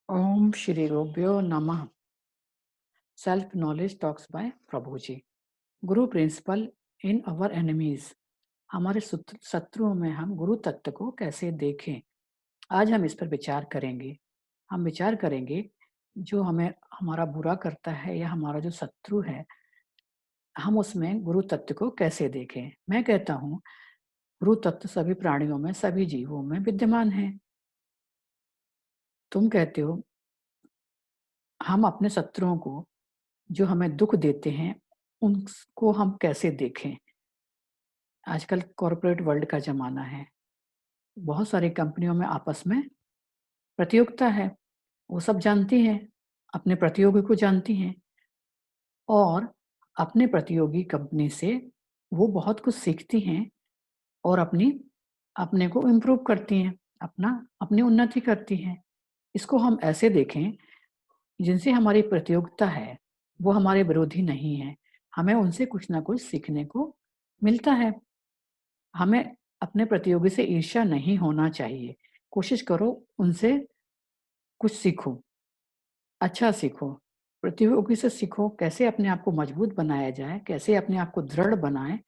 ओम श्री गुरुभ्यो नमः। Self knowledge talks bye प्रभु जी। गुरु principal इन अवर enemies. हमारे शत्रुओं में हम गुरु तत्व को कैसे देखें। आज हम इस पर विचार करेंगे। हम विचार करेंगे जो हमें हमारा बुरा करता है या हमारा जो शत्रु है, हम उसमें गुरु तत्व को कैसे देखें। मैं कहता हूँ गुरु तत्व सभी प्राणियों में, सभी जीवों में विद्यमान है। तुम कहते हो हम अपने शत्रुओं को जो हमें दुःख देते हैं, उनको हम कैसे देखें? आजकल कॉर्पोरेट वर्ल्ड का ज़माना है। बहुत सारी कंपनियों में आपस में प्रतियोगिता है। वो सब जानती हैं, अपने प्रतियोगी को जानती हैं और अपने प्रतियोगी कंपनी से वो बहुत कुछ सीखती हैं और अपने को इम्प्रूव करती हैं, अपनी उन्नति करती हैं। इसको हम ऐसे देखें, जिनसे हमारी प्रतियोगिता है, वो हमारे विरोधी नहीं है। हमें उनसे कुछ ना कुछ सीखने को मिलता है। हमें अपने प्रतियोगी से ईर्ष्या नहीं होना चाहिए। कोशिश करो उनसे कुछ सीखो, अच्छा सीखो। प्रतियोगी से सीखो कैसे अपने आप को मजबूत बनाया जाए, कैसे अपने आप को दृढ़ बनाएँ,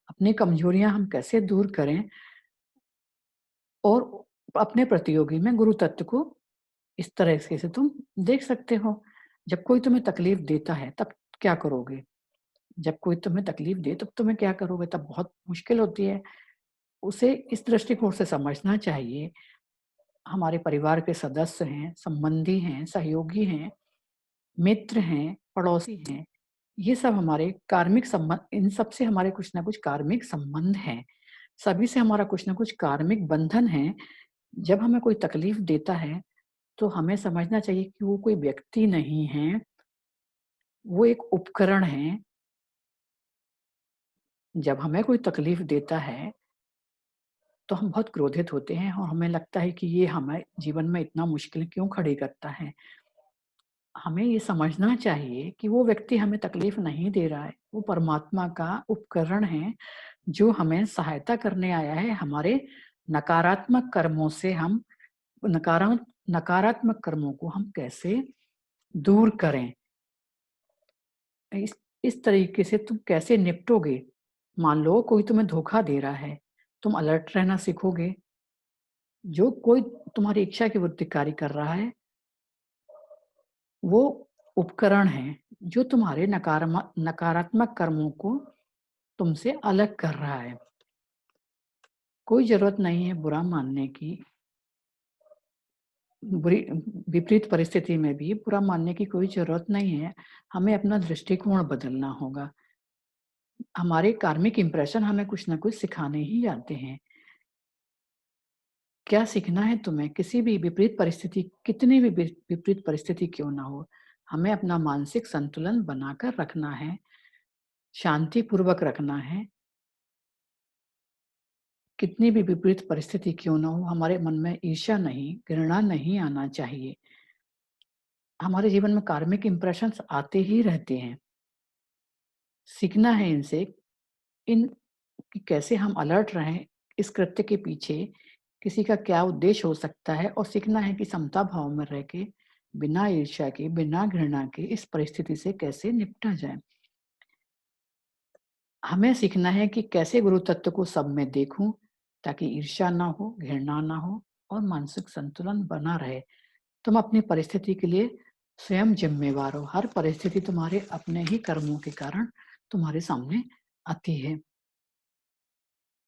अपनी कमजोरियाँ हम कैसे दूर करें और अपने प्रतियोगी में गुरु तत्व को इस तरीके से तुम देख सकते हो। जब कोई तुम्हें तकलीफ देता है तब क्या करोगे? जब कोई तुम्हें तकलीफ दे तब तुम्हें क्या करोगे? तब बहुत मुश्किल होती है। उसे इस दृष्टिकोण से समझना चाहिए। हमारे परिवार के सदस्य हैं, संबंधी हैं, सहयोगी हैं, मित्र हैं, पड़ोसी हैं, ये सब हमारे कार्मिक संबंध, इन सब से हमारे कुछ ना कुछ कार्मिक संबंध हैं। सभी से हमारा कुछ ना कुछ कार्मिक बंधन है। जब हमें कोई तकलीफ देता है, तो हमें समझना चाहिए कि वो कोई व्यक्ति नहीं है, वो एक उपकरण है। जब हमें कोई तकलीफ देता है, तो हम बहुत क्रोधित होते हैं और हमें लगता है कि ये हमें जीवन में इतना मुश्किल क्यों खड़ी करता है। हमें ये समझना चाहिए कि वो व्यक्ति हमें तकलीफ नहीं दे रहा है, वो परमात्मा का उपकरण है, जो हमें सहायता करने आया है। हमारे नकारात्मक कर्मों से हम नकारात्मक कर्मों को हम कैसे दूर करें, इस इस तरीके से तुम कैसे निपटोगे? मान लो कोई तुम्हें धोखा दे रहा है, तुम अलर्ट रहना सीखोगे। जो कोई तुम्हारी इच्छा के विरुद्ध कार्य कर रहा है, वो उपकरण है, जो तुम्हारे नकारात्मक कर्मों को तुमसे अलग कर रहा है। कोई ज़रूरत नहीं है बुरा मानने की। बुरी विपरीत परिस्थिति में भी बुरा मानने की कोई ज़रूरत नहीं है। हमें अपना दृष्टिकोण बदलना होगा। हमारे कार्मिक इंप्रेशन हमें कुछ न कुछ सिखाने ही आते हैं। क्या सीखना है तुम्हें? किसी भी विपरीत परिस्थिति, कितनी भी विपरीत परिस्थिति क्यों ना हो, हमें अपना मानसिक संतुलन बनाकर रखना है, शांतिपूर्वक रखना है। कितनी भी विपरीत परिस्थिति क्यों ना हो, हमारे मन में ईर्ष्या नहीं, घृणा नहीं आना चाहिए। हमारे जीवन में कार्मिक इंप्रेशंस आते ही रहते हैं। सीखना है इनसे, इन कि कैसे हम अलर्ट रहें, इस कृत्य के पीछे किसी का क्या उद्देश्य हो सकता है, और सीखना है कि समता भाव में रह के, बिना ईर्ष्या के, बिना घृणा के इस परिस्थिति से कैसे निपटा जाए। हमें सीखना है कि कैसे गुरु तत्व को सब में देखूं, ताकि ईर्ष्या ना हो, घृणा ना हो और मानसिक संतुलन बना रहे। तुम अपनी परिस्थिति के लिए स्वयं जिम्मेवार हो। हर परिस्थिति तुम्हारे अपने ही कर्मों के कारण तुम्हारे सामने आती है।